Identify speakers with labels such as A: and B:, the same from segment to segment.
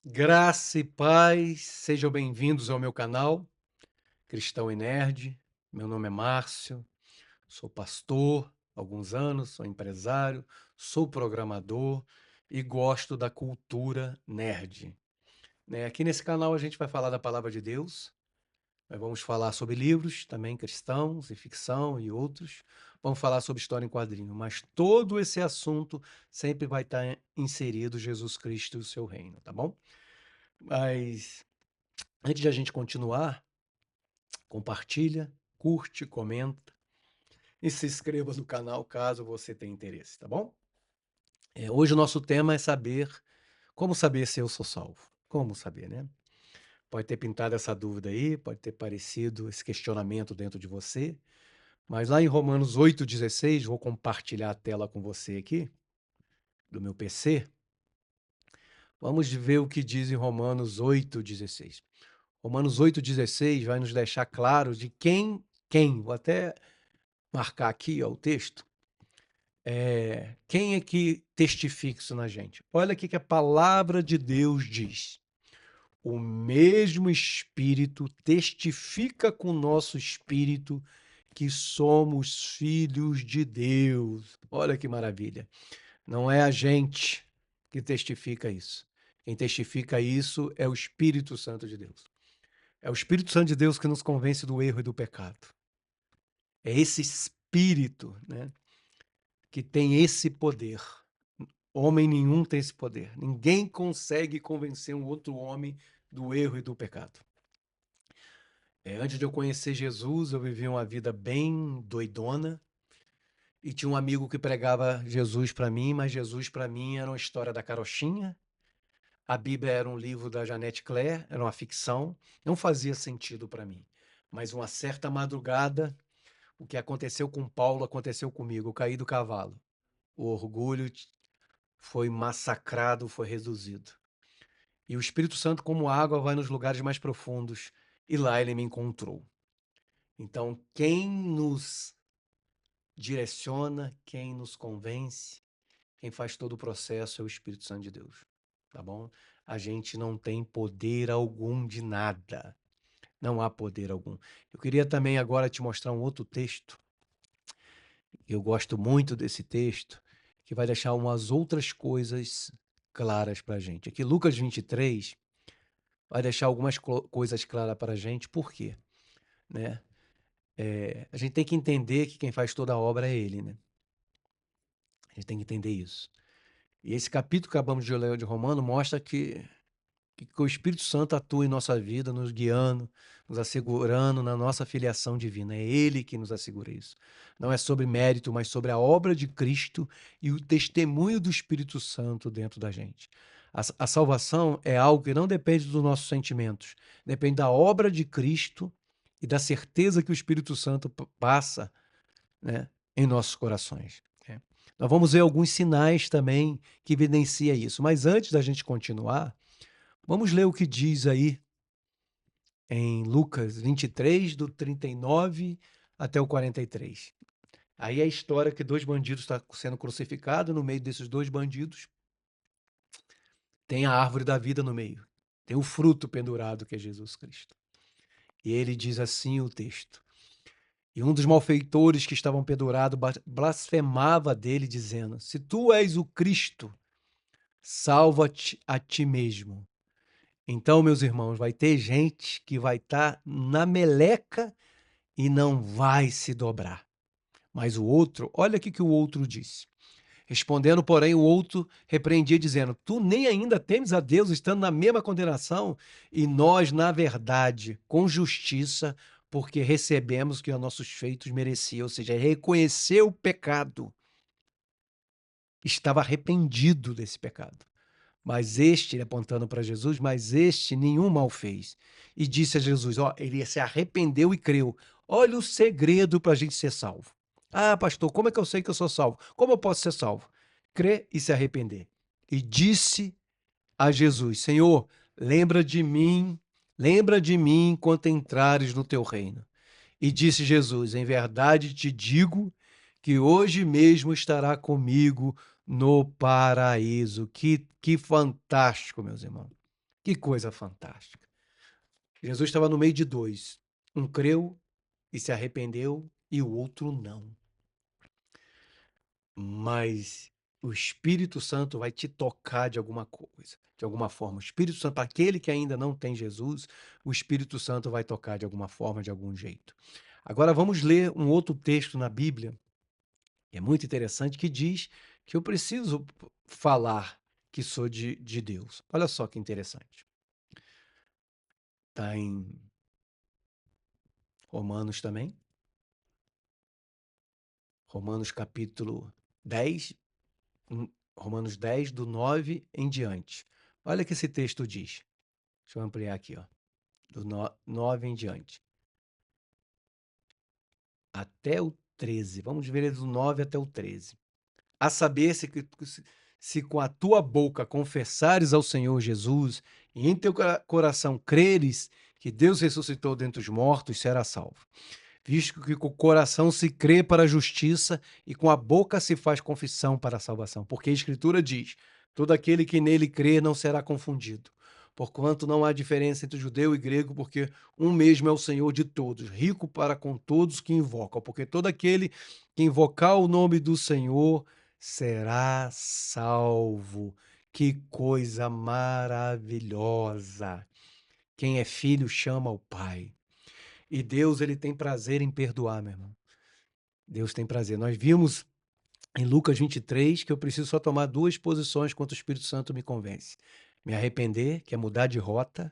A: Graça e paz, sejam bem-vindos ao meu canal Cristão e Nerd. Meu nome é Márcio, sou pastor há alguns anos, sou empresário, sou programador e gosto da cultura nerd. Aqui nesse canal a gente vai falar da palavra de Deus, mas vamos falar sobre livros também cristãos e ficção e outros. Vamos falar sobre história em quadrinho, mas todo esse assunto sempre vai estar inserido Jesus Cristo e o seu reino, tá bom? Mas antes de a gente continuar, compartilha, curte, comenta e se inscreva no canal caso você tenha interesse, tá bom? Hoje o nosso tema é saber como saber se eu sou salvo. Como saber, né? Pode ter pintado essa dúvida aí, pode ter parecido esse questionamento dentro de você, mas lá em Romanos 8,16, vou compartilhar a tela com você aqui, do meu PC. Vamos ver o que diz em Romanos 8,16. Romanos 8,16 vai nos deixar claro de quem, vou até marcar aqui ó, o texto, quem é que testifica isso na gente? Olha aqui que a palavra de Deus diz. O mesmo Espírito testifica com o nosso espírito que somos filhos de Deus. Olha que maravilha. Não é a gente que testifica isso. Quem testifica isso é o Espírito Santo de Deus. É o Espírito Santo de Deus que nos convence do erro e do pecado. É esse Espírito, né, que tem esse poder. Homem nenhum tem esse poder. Ninguém consegue convencer um outro homem do erro e do pecado. Antes de eu conhecer Jesus, eu vivia uma vida bem doidona e tinha um amigo que pregava Jesus para mim, mas Jesus para mim era uma história da carochinha. A Bíblia era um livro da Jeanette Claire, era uma ficção, não fazia sentido para mim. Mas uma certa madrugada, o que aconteceu com Paulo aconteceu comigo. Eu caí do cavalo. O orgulho foi massacrado, foi reduzido. E o Espírito Santo, como água, vai nos lugares mais profundos e lá ele me encontrou. Então, quem nos direciona, quem nos convence, quem faz todo o processo é o Espírito Santo de Deus, tá bom? A gente não tem poder algum de nada. Não há poder algum. Eu queria também agora te mostrar um outro texto. Eu gosto muito desse texto, que vai deixar umas outras coisas claras para a gente. Aqui, Lucas 23 vai deixar algumas coisas claras para a gente. Por quê? Né? A gente tem que entender que quem faz toda a obra é Ele, né? A gente tem que entender isso. E esse capítulo que acabamos de ler de Romano mostra que o Espírito Santo atua em nossa vida, nos guiando, nos assegurando na nossa filiação divina. É Ele que nos assegura isso. Não é sobre mérito, mas sobre a obra de Cristo e o testemunho do Espírito Santo dentro da gente. A salvação é algo que não depende dos nossos sentimentos, depende da obra de Cristo e da certeza que o Espírito Santo passa, né, em nossos corações. Né? Nós vamos ver alguns sinais também que evidenciam isso. Mas antes da gente continuar, vamos ler o que diz aí em Lucas 23, do 39 até o 43. Aí é a história que dois bandidos estão sendo crucificados, no meio desses dois bandidos tem a árvore da vida no meio, tem o fruto pendurado que é Jesus Cristo. E ele diz assim o texto: E um dos malfeitores que estavam pendurados blasfemava dele, dizendo: Se tu és o Cristo, salva-te a ti mesmo. Então, meus irmãos, vai ter gente que vai estar na meleca e não vai se dobrar. Mas o outro, olha o que o outro disse. Respondendo, porém, o outro repreendia, dizendo: Tu nem ainda temes a Deus, estando na mesma condenação, e nós, na verdade, com justiça, porque recebemos o que os nossos feitos mereciam, ou seja, reconheceu o pecado, estava arrependido desse pecado. Mas este, ele apontando para Jesus, mas este nenhum mal fez. E disse a Jesus, ó, ele se arrependeu e creu. Olha o segredo para a gente ser salvo. Ah, pastor, como é que eu sei que eu sou salvo? Como eu posso ser salvo? Crer e se arrepender. E disse a Jesus, Senhor, lembra de mim enquanto entrares no teu reino. E disse Jesus, em verdade te digo que hoje mesmo estará comigo no paraíso. Que fantástico, meus irmãos. Que coisa fantástica. Jesus estava no meio de dois. Um creu e se arrependeu e o outro não. Mas o Espírito Santo vai te tocar de alguma coisa, de alguma forma. O Espírito Santo, para aquele que ainda não tem Jesus, o Espírito Santo vai tocar de alguma forma, de algum jeito. Agora vamos ler um outro texto na Bíblia, que é muito interessante, que diz que eu preciso falar que sou de Deus. Olha só que interessante. Está em Romanos também. Romanos capítulo 10, Romanos 10, do 9 em diante. Olha o que esse texto diz. Deixa eu ampliar aqui, ó. Do 9 em diante. Até o 13. Vamos ver do 9 até o 13. A saber, se com a tua boca confessares ao Senhor Jesus e em teu coração creres que Deus ressuscitou dentre os mortos, serás salvo. Visto que com o coração se crê para a justiça e com a boca se faz confissão para a salvação. Porque a Escritura diz: todo aquele que nele crê não será confundido. Porquanto não há diferença entre judeu e grego, porque um mesmo é o Senhor de todos, rico para com todos que invocam. Porque todo aquele que invocar o nome do Senhor será salvo. Que coisa maravilhosa! Quem é filho chama o Pai. E Deus, ele tem prazer em perdoar, meu irmão. Deus tem prazer. Nós vimos em Lucas 23 que eu preciso só tomar duas posições quando o Espírito Santo me convence. Me arrepender, que é mudar de rota,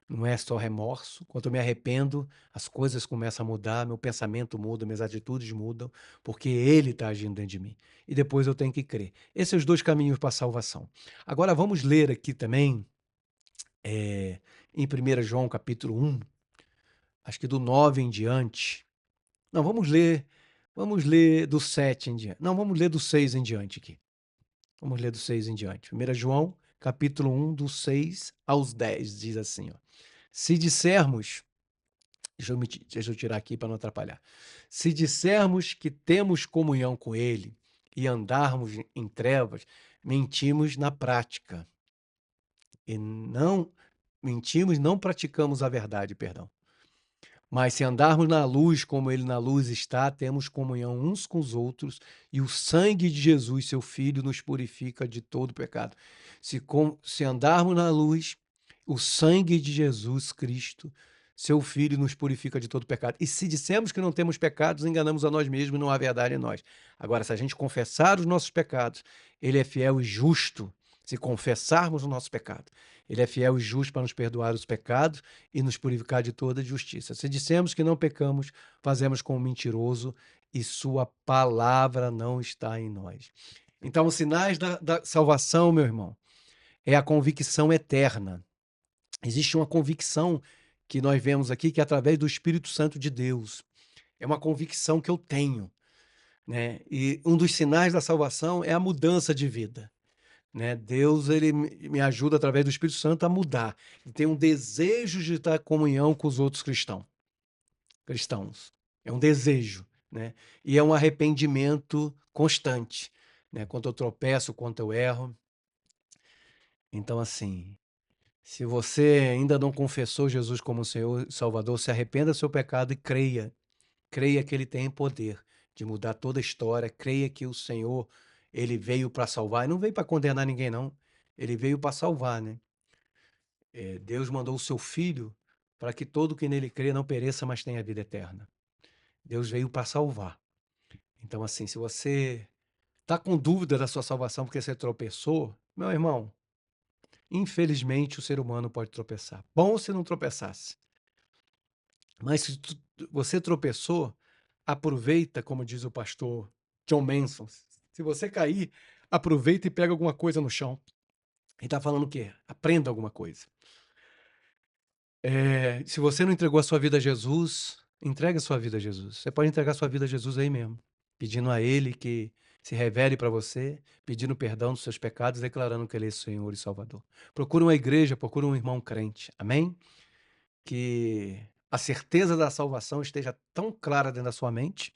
A: não é só remorso. Quando eu me arrependo, as coisas começam a mudar, meu pensamento muda, minhas atitudes mudam, porque Ele está agindo dentro de mim. E depois eu tenho que crer. Esses são os dois caminhos para a salvação. Agora vamos ler aqui também, em 1 João capítulo 1, acho que do 9 em diante. Não, vamos ler do 7 em diante. Não, vamos ler do 6 em diante aqui. Vamos ler do 6 em diante. 1 João, capítulo 1, do 6 aos 10, diz assim, ó. Se dissermos, deixa eu tirar aqui para não atrapalhar. Se dissermos que temos comunhão com ele e andarmos em trevas, mentimos na prática. E não mentimos, não praticamos a verdade, perdão. Mas se andarmos na luz, como ele na luz está, temos comunhão uns com os outros, e o sangue de Jesus, seu Filho, nos purifica de todo pecado. Se andarmos na luz, o sangue de Jesus Cristo, seu Filho, nos purifica de todo pecado. E se dissermos que não temos pecados, enganamos a nós mesmos e não há verdade em nós. Agora, se a gente confessar os nossos pecados, ele é fiel e justo. Se confessarmos o nosso pecado, ele é fiel e justo para nos perdoar os pecados e nos purificar de toda justiça. Se dissemos que não pecamos, fazemos como mentiroso e sua palavra não está em nós. Então, os sinais da salvação, meu irmão, é a convicção eterna. Existe uma convicção que nós vemos aqui que é através do Espírito Santo de Deus. É uma convicção que eu tenho, né? E um dos sinais da salvação é a mudança de vida, né? Deus, ele me ajuda através do Espírito Santo a mudar. Ele tem um desejo de estar em comunhão com os outros cristãos. É um desejo, né? E é um arrependimento constante, né? Quando eu tropeço, quando eu erro. Então, assim, se você ainda não confessou Jesus como Senhor e Salvador, se arrependa do seu pecado e creia. Creia que ele tem poder de mudar toda a história. Creia que o Senhor, ele veio para salvar. E não veio para condenar ninguém, não. Ele veio para salvar, né? Deus mandou o seu Filho para que todo que nele crê não pereça, mas tenha vida eterna. Deus veio para salvar. Então, assim, se você está com dúvida da sua salvação porque você tropeçou, meu irmão, infelizmente o ser humano pode tropeçar. Bom se não tropeçasse. Mas se você tropeçou, aproveita, como diz o pastor John Manson. Se você cair, aproveita e pega alguma coisa no chão. Ele está falando o quê? Aprenda alguma coisa. Se você não entregou a sua vida a Jesus, entregue a sua vida a Jesus. Você pode entregar a sua vida a Jesus aí mesmo, pedindo a Ele que se revele para você, pedindo perdão dos seus pecados, declarando que Ele é Senhor e Salvador. Procure uma igreja, procure um irmão crente. Amém? Que a certeza da salvação esteja tão clara dentro da sua mente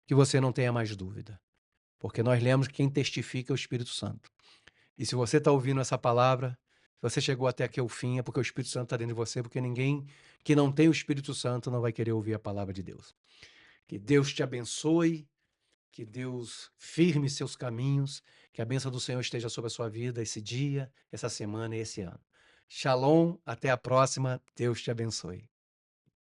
A: que você não tenha mais dúvida. Porque nós lemos que quem testifica é o Espírito Santo. E se você está ouvindo essa palavra, você chegou até aqui ao fim, é porque o Espírito Santo está dentro de você, porque ninguém que não tem o Espírito Santo não vai querer ouvir a palavra de Deus. Que Deus te abençoe, que Deus firme seus caminhos, que a bênção do Senhor esteja sobre a sua vida esse dia, essa semana e esse ano. Shalom, até a próxima. Deus te abençoe.